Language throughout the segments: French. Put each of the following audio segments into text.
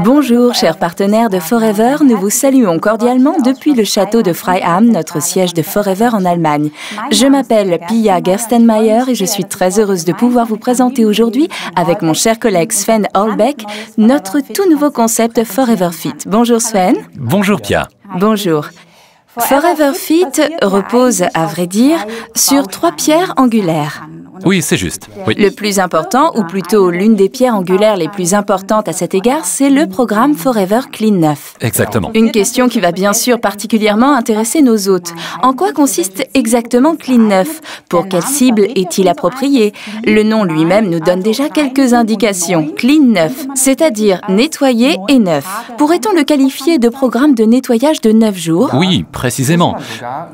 Bonjour, chers partenaires de Forever, nous vous saluons cordialement depuis le château de Freiham, notre siège de Forever en Allemagne. Je m'appelle Pia Gerstenmaier et je suis très heureuse de pouvoir vous présenter aujourd'hui, avec mon cher collègue Sven Holbeck, notre tout nouveau concept Forever Fit. Bonjour Sven. Bonjour Pia. Bonjour. Forever Fit repose, à vrai dire, sur 3 pierres angulaires. Oui, c'est juste. Oui. Le plus important, ou plutôt l'une des pierres angulaires les plus importantes à cet égard, c'est le programme Forever Clean 9. Exactement. Une question qui va bien sûr particulièrement intéresser nos hôtes. En quoi consiste exactement Clean 9? Pour quelle cible est-il approprié? Le nom lui-même nous donne déjà quelques indications. Clean 9, c'est-à-dire nettoyer et neuf. Pourrait-on le qualifier de programme de nettoyage de 9 jours? Oui, précisément.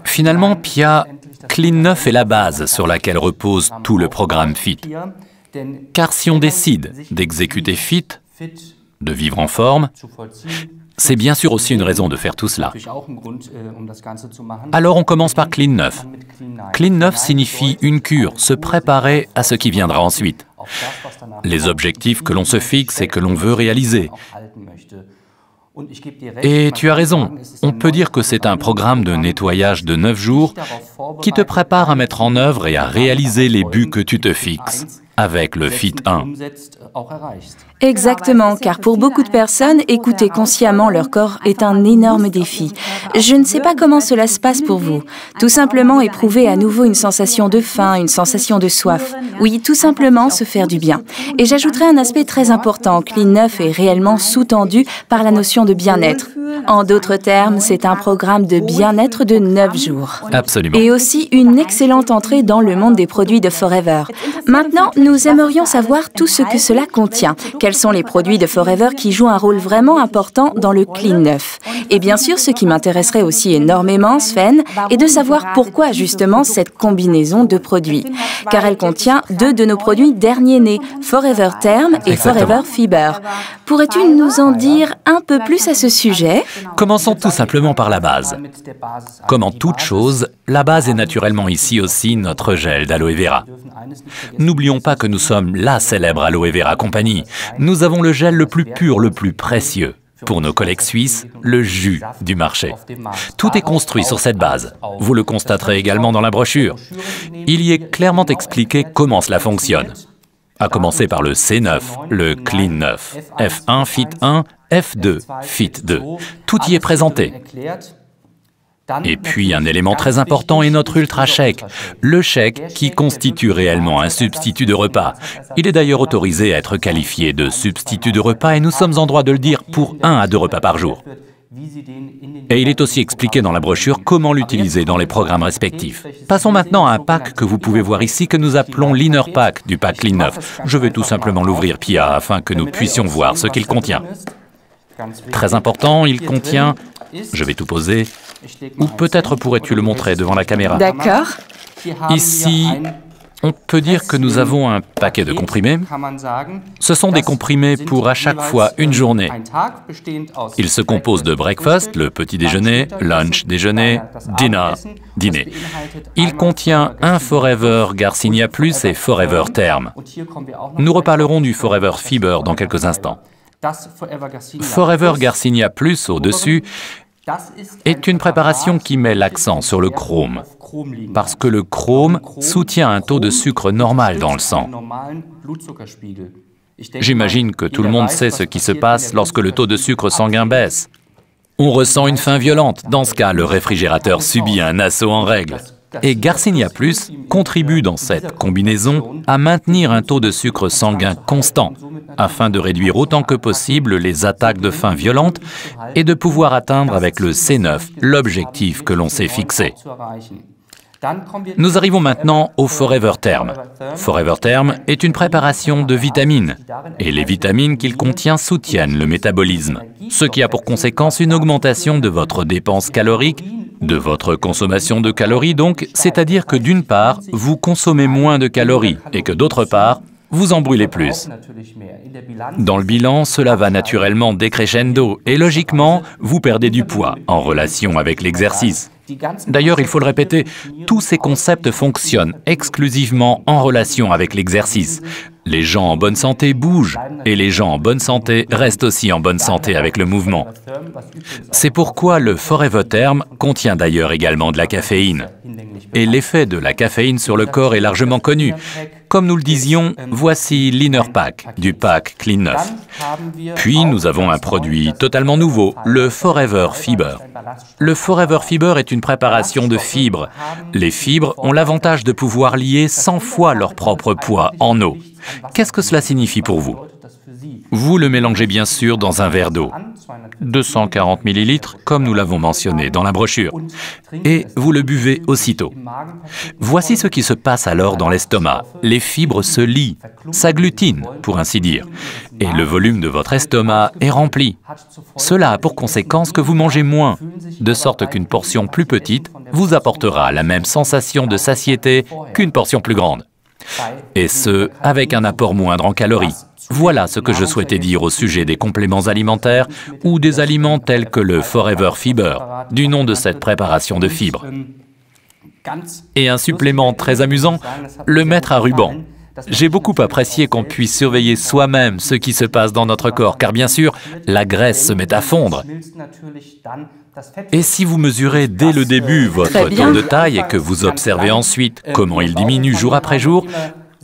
Finalement, Pia, Clean 9 est la base sur laquelle repose tout le programme FIT. Car si on décide d'exécuter FIT, de vivre en forme, c'est bien sûr aussi une raison de faire tout cela. Alors on commence par Clean 9. Clean 9 signifie une cure, se préparer à ce qui viendra ensuite. Les objectifs que l'on se fixe et que l'on veut réaliser. Et tu as raison, on peut dire que c'est un programme de nettoyage de 9 jours qui te prépare à mettre en œuvre et à réaliser les buts que tu te fixes avec le FIT 1. Exactement, car pour beaucoup de personnes, écouter consciemment leur corps est un énorme défi. Je ne sais pas comment cela se passe pour vous. Tout simplement éprouver à nouveau une sensation de faim, une sensation de soif. Oui, tout simplement se faire du bien. Et j'ajouterai un aspect très important. Clean 9 est réellement sous-tendu par la notion de bien-être. En d'autres termes, c'est un programme de bien-être de 9 jours. Absolument. Et aussi une excellente entrée dans le monde des produits de Forever. Maintenant, nous aimerions savoir tout ce que cela contient. Quels sont les produits de Forever qui jouent un rôle vraiment important dans le Clean 9? Et bien sûr, ce qui m'intéresserait aussi énormément, Sven, est de savoir pourquoi justement cette combinaison de produits. Car elle contient 2 de nos produits derniers nés, Forever Therm et Forever Fiber. Pourrais-tu nous en dire un peu plus à ce sujet? Commençons tout simplement par la base. Comme en toute chose, la base est naturellement ici aussi notre gel d'aloe vera. N'oublions pas que nous sommes la célèbre Aloe Vera Company. Nous avons le gel le plus pur, le plus précieux. Pour nos collègues suisses, le jus du marché. Tout est construit sur cette base. Vous le constaterez également dans la brochure. Il y est clairement expliqué comment cela fonctionne. À commencer par le C9, le Clean 9, F1 Fit 1, F2 Fit 2. Tout y est présenté. Et puis un élément très important est notre Ultra Shake, le shake qui constitue réellement un substitut de repas. Il est d'ailleurs autorisé à être qualifié de substitut de repas et nous sommes en droit de le dire pour 1 à 2 repas par jour. Et il est aussi expliqué dans la brochure comment l'utiliser dans les programmes respectifs. Passons maintenant à un pack que vous pouvez voir ici que nous appelons l'Inner Pack du pack Clean 9. Je vais tout simplement l'ouvrir, Pia, afin que nous puissions voir ce qu'il contient. Très important, il contient... Je vais tout poser. Ou peut-être pourrais-tu le montrer devant la caméra. D'accord. Ici, on peut dire que nous avons un paquet de comprimés. Ce sont des comprimés pour à chaque fois une journée. Ils se composent de breakfast, le petit déjeuner, lunch, déjeuner, dinner, dîner. Il contient un Forever Garcinia Plus et Forever Therm. Nous reparlerons du Forever Fiber dans quelques instants. Forever Garcinia Plus au-dessus est une préparation qui met l'accent sur le chrome, parce que le chrome soutient un taux de sucre normal dans le sang. J'imagine que tout le monde sait ce qui se passe lorsque le taux de sucre sanguin baisse. On ressent une faim violente. Dans ce cas, le réfrigérateur subit un assaut en règle. Et Garcinia Plus contribue dans cette combinaison à maintenir un taux de sucre sanguin constant, afin de réduire autant que possible les attaques de faim violentes et de pouvoir atteindre avec le C9 l'objectif que l'on s'est fixé. Nous arrivons maintenant au Forever Therm. Forever Therm est une préparation de vitamines, et les vitamines qu'il contient soutiennent le métabolisme, ce qui a pour conséquence une augmentation de votre dépense calorique, de votre consommation de calories donc, c'est-à-dire que d'une part, vous consommez moins de calories, et que d'autre part, vous en brûlez plus. Dans le bilan, cela va naturellement décrescendo, et logiquement, vous perdez du poids en relation avec l'exercice. D'ailleurs, il faut le répéter, tous ces concepts fonctionnent exclusivement en relation avec l'exercice. Les gens en bonne santé bougent et les gens en bonne santé restent aussi en bonne santé avec le mouvement. C'est pourquoi le Forever Therm contient d'ailleurs également de la caféine. Et l'effet de la caféine sur le corps est largement connu. Comme nous le disions, voici l'Inner Pack du pack Clean 9. Puis nous avons un produit totalement nouveau, le Forever Fiber. Le Forever Fiber est une préparation de fibres. Les fibres ont l'avantage de pouvoir lier 100 fois leur propre poids en eau. Qu'est-ce que cela signifie pour vous? Vous le mélangez bien sûr dans un verre d'eau, 240 ml, comme nous l'avons mentionné dans la brochure, et vous le buvez aussitôt. Voici ce qui se passe alors dans l'estomac. Les fibres se lient, s'agglutinent, pour ainsi dire, et le volume de votre estomac est rempli. Cela a pour conséquence que vous mangez moins, de sorte qu'une portion plus petite vous apportera la même sensation de satiété qu'une portion plus grande. Et ce, avec un apport moindre en calories. Voilà ce que je souhaitais dire au sujet des compléments alimentaires ou des aliments tels que le Forever Fiber, du nom de cette préparation de fibres. Et un supplément très amusant, le mettre à ruban. J'ai beaucoup apprécié qu'on puisse surveiller soi-même ce qui se passe dans notre corps, car bien sûr, la graisse se met à fondre. Et si vous mesurez dès le début votre tour de taille et que vous observez ensuite comment il diminue jour après jour,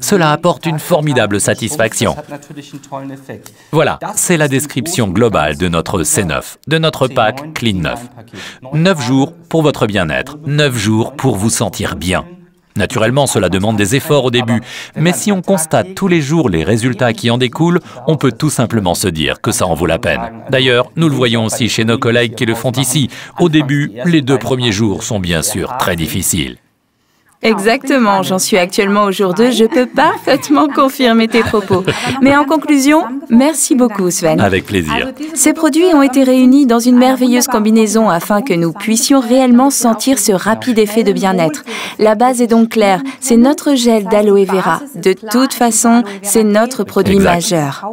cela apporte une formidable satisfaction. Voilà, c'est la description globale de notre C9, de notre pack Clean 9. 9 jours pour votre bien-être, 9 jours pour vous sentir bien. Naturellement, cela demande des efforts au début, mais si on constate tous les jours les résultats qui en découlent, on peut tout simplement se dire que ça en vaut la peine. D'ailleurs, nous le voyons aussi chez nos collègues qui le font ici. Au début, les 2 premiers jours sont bien sûr très difficiles. Exactement, j'en suis actuellement au jour 2, je peux parfaitement confirmer tes propos. Mais en conclusion, merci beaucoup Sven. Avec plaisir. Ces produits ont été réunis dans une merveilleuse combinaison afin que nous puissions réellement sentir ce rapide effet de bien-être. La base est donc claire, c'est notre gel d'aloe vera. De toute façon, c'est notre produit majeur.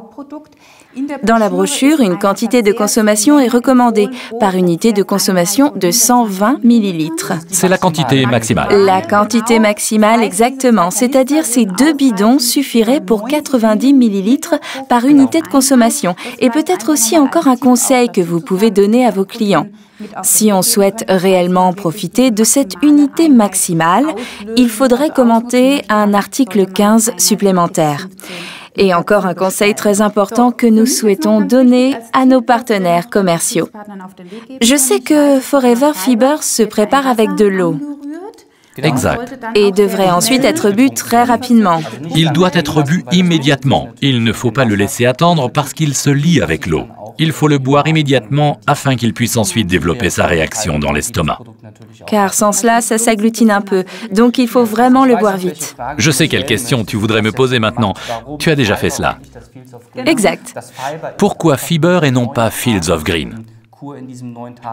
Dans la brochure, une quantité de consommation est recommandée par unité de consommation de 120 ml. C'est la quantité maximale. La quantité maximale, exactement. C'est-à-dire ces 2 bidons suffiraient pour 90 ml par unité de consommation. Et peut-être aussi encore un conseil que vous pouvez donner à vos clients. Si on souhaite réellement profiter de cette unité maximale, il faudrait commenter un article 15 supplémentaire. Et encore un conseil très important que nous souhaitons donner à nos partenaires commerciaux. Je sais que Forever Fiber se prépare avec de l'eau. Exact. Et devrait ensuite être bu très rapidement. Il doit être bu immédiatement. Il ne faut pas le laisser attendre parce qu'il se lie avec l'eau. Il faut le boire immédiatement afin qu'il puisse ensuite développer sa réaction dans l'estomac. Car sans cela, ça s'agglutine un peu. Donc il faut vraiment le boire vite. Je sais quelle question tu voudrais me poser maintenant. Tu as déjà fait cela. Exact. Pourquoi Fiber et non pas Fields of Green?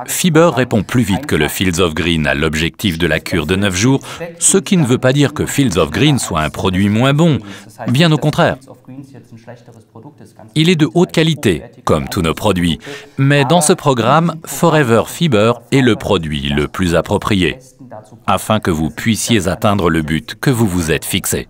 Fiber répond plus vite que le Fields of Green à l'objectif de la cure de 9 jours, ce qui ne veut pas dire que Fields of Green soit un produit moins bon, bien au contraire. Il est de haute qualité, comme tous nos produits, mais dans ce programme, Forever Fiber est le produit le plus approprié, afin que vous puissiez atteindre le but que vous vous êtes fixé.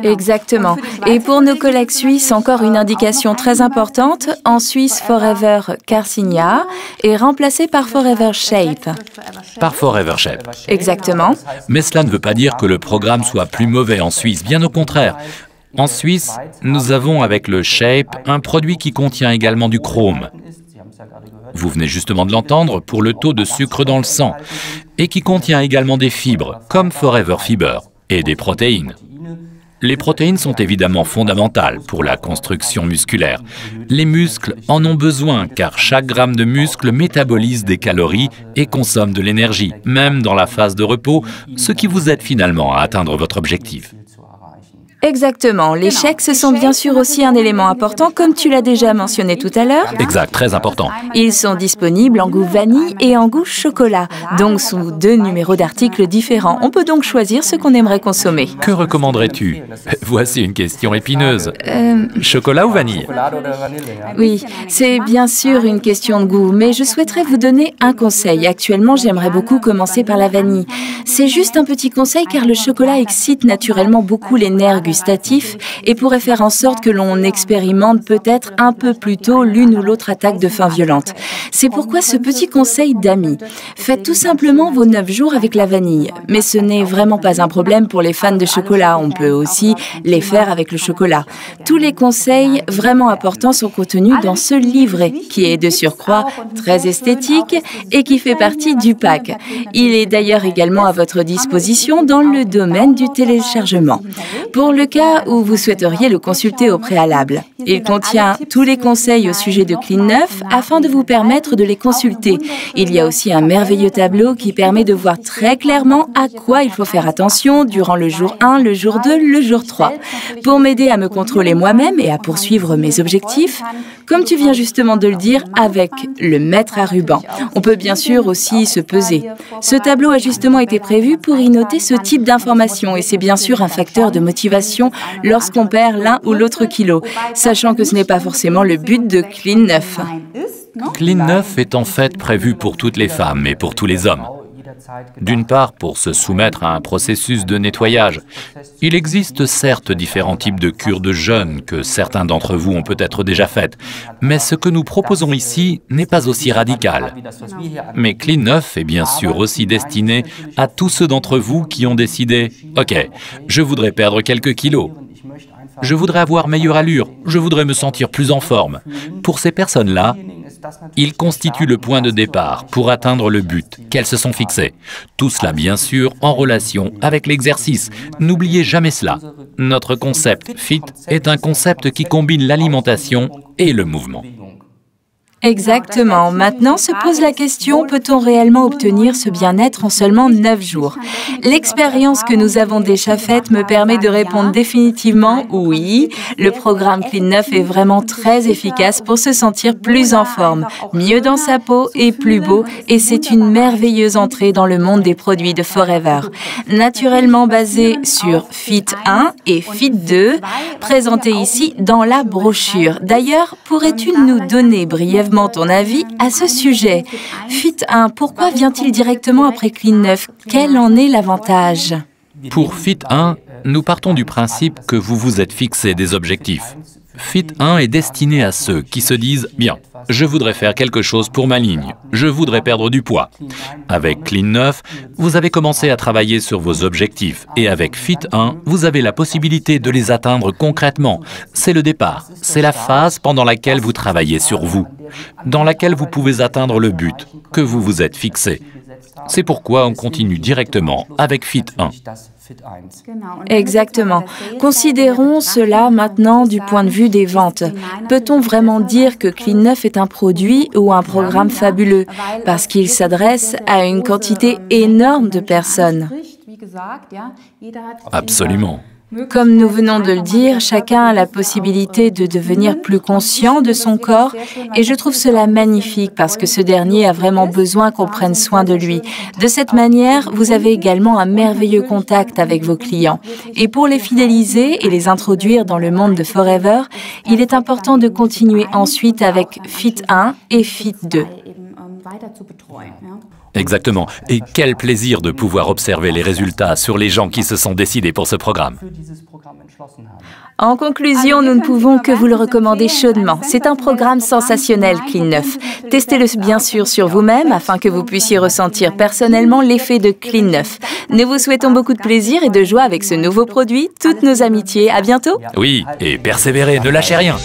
Exactement. Et pour nos collègues suisses, encore une indication très importante. En Suisse, Forever Carcinia est remplacé par Forever Shape. Par Forever Shape. Exactement. Mais cela ne veut pas dire que le programme soit plus mauvais en Suisse, bien au contraire. En Suisse, nous avons avec le Shape un produit qui contient également du chrome. Vous venez justement de l'entendre pour le taux de sucre dans le sang, et qui contient également des fibres, comme Forever Fiber, et des protéines. Les protéines sont évidemment fondamentales pour la construction musculaire. Les muscles en ont besoin car chaque gramme de muscle métabolise des calories et consomme de l'énergie, même dans la phase de repos, ce qui vous aide finalement à atteindre votre objectif. Exactement. Les shakes sont bien sûr aussi un élément important, comme tu l'as déjà mentionné tout à l'heure. Exact, très important. Ils sont disponibles en goût vanille et en goût chocolat, donc sous 2 numéros d'articles différents. On peut donc choisir ce qu'on aimerait consommer. Que recommanderais-tu? Voici une question épineuse. Chocolat ou vanille? Oui, c'est bien sûr une question de goût, mais je souhaiterais vous donner un conseil. Actuellement, j'aimerais beaucoup commencer par la vanille. C'est juste un petit conseil car le chocolat excite naturellement beaucoup les nerfs gustatifs. gustatif et pourrait faire en sorte que l'on expérimente peut-être un peu plus tôt l'une ou l'autre attaque de faim violente. C'est pourquoi ce petit conseil d'amis. Faites tout simplement vos 9 jours avec la vanille. Mais ce n'est vraiment pas un problème pour les fans de chocolat. On peut aussi les faire avec le chocolat. Tous les conseils vraiment importants sont contenus dans ce livret, qui est de surcroît très esthétique et qui fait partie du pack. Il est d'ailleurs également à votre disposition dans le domaine du téléchargement, pour le cas où vous souhaiteriez le consulter au préalable. Il contient tous les conseils au sujet de Clean 9 afin de vous permettre de les consulter. Il y a aussi un merveilleux tableau qui permet de voir très clairement à quoi il faut faire attention durant le jour 1, le jour 2, le jour 3. Pour m'aider à me contrôler moi-même et à poursuivre mes objectifs, comme tu viens justement de le dire, avec le mètre à ruban. On peut bien sûr aussi se peser. Ce tableau a justement été prévu pour y noter ce type d'informations et c'est bien sûr un facteur de motivation lorsqu'on perd l'un ou l'autre kilo, sachant que ce n'est pas forcément le but de Clean 9. Clean 9 est en fait prévu pour toutes les femmes et pour tous les hommes. D'une part, pour se soumettre à un processus de nettoyage. Il existe certes différents types de cures de jeûne que certains d'entre vous ont peut-être déjà faites, mais ce que nous proposons ici n'est pas aussi radical. Mais Clean 9 est bien sûr aussi destiné à tous ceux d'entre vous qui ont décidé « Ok, je voudrais perdre quelques kilos. Je voudrais avoir meilleure allure, je voudrais me sentir plus en forme. » Pour ces personnes-là, il constitue le point de départ pour atteindre le but qu'elles se sont fixées. Tout cela, bien sûr, en relation avec l'exercice. N'oubliez jamais cela. Notre concept FIT est un concept qui combine l'alimentation et le mouvement. Exactement. Maintenant se pose la question, peut-on réellement obtenir ce bien-être en seulement 9 jours? L'expérience que nous avons déjà faite me permet de répondre définitivement oui. Le programme Clean 9 est vraiment très efficace pour se sentir plus en forme, mieux dans sa peau et plus beau, et c'est une merveilleuse entrée dans le monde des produits de Forever. Naturellement basé sur FIT 1 et FIT 2, présentés ici dans la brochure. D'ailleurs, pourrais-tu nous donner brièvement ton avis à ce sujet? FIT 1, pourquoi vient-il directement après Clean 9? Quel en est l'avantage? Pour FIT 1, nous partons du principe que vous vous êtes fixé des objectifs. FIT 1 est destiné à ceux qui se disent « Bien, je voudrais faire quelque chose pour ma ligne, je voudrais perdre du poids ». Avec Clean 9, vous avez commencé à travailler sur vos objectifs et avec FIT 1, vous avez la possibilité de les atteindre concrètement. C'est le départ, c'est la phase pendant laquelle vous travaillez sur vous, dans laquelle vous pouvez atteindre le but que vous vous êtes fixé. C'est pourquoi on continue directement avec FIT 1. Exactement. Considérons cela maintenant du point de vue des ventes. Peut-on vraiment dire que Clean 9 est un produit ou un programme fabuleux parce qu'il s'adresse à une quantité énorme de personnes? Absolument. Comme nous venons de le dire, chacun a la possibilité de devenir plus conscient de son corps et je trouve cela magnifique parce que ce dernier a vraiment besoin qu'on prenne soin de lui. De cette manière, vous avez également un merveilleux contact avec vos clients. Et pour les fidéliser et les introduire dans le monde de Forever, il est important de continuer ensuite avec FIT 1 et FIT 2. Exactement. Et quel plaisir de pouvoir observer les résultats sur les gens qui se sont décidés pour ce programme. En conclusion, nous ne pouvons que vous le recommander chaudement. C'est un programme sensationnel, Clean 9. Testez-le bien sûr sur vous-même afin que vous puissiez ressentir personnellement l'effet de Clean 9. Nous vous souhaitons beaucoup de plaisir et de joie avec ce nouveau produit. Toutes nos amitiés. À bientôt. Oui, et persévérez, ne lâchez rien.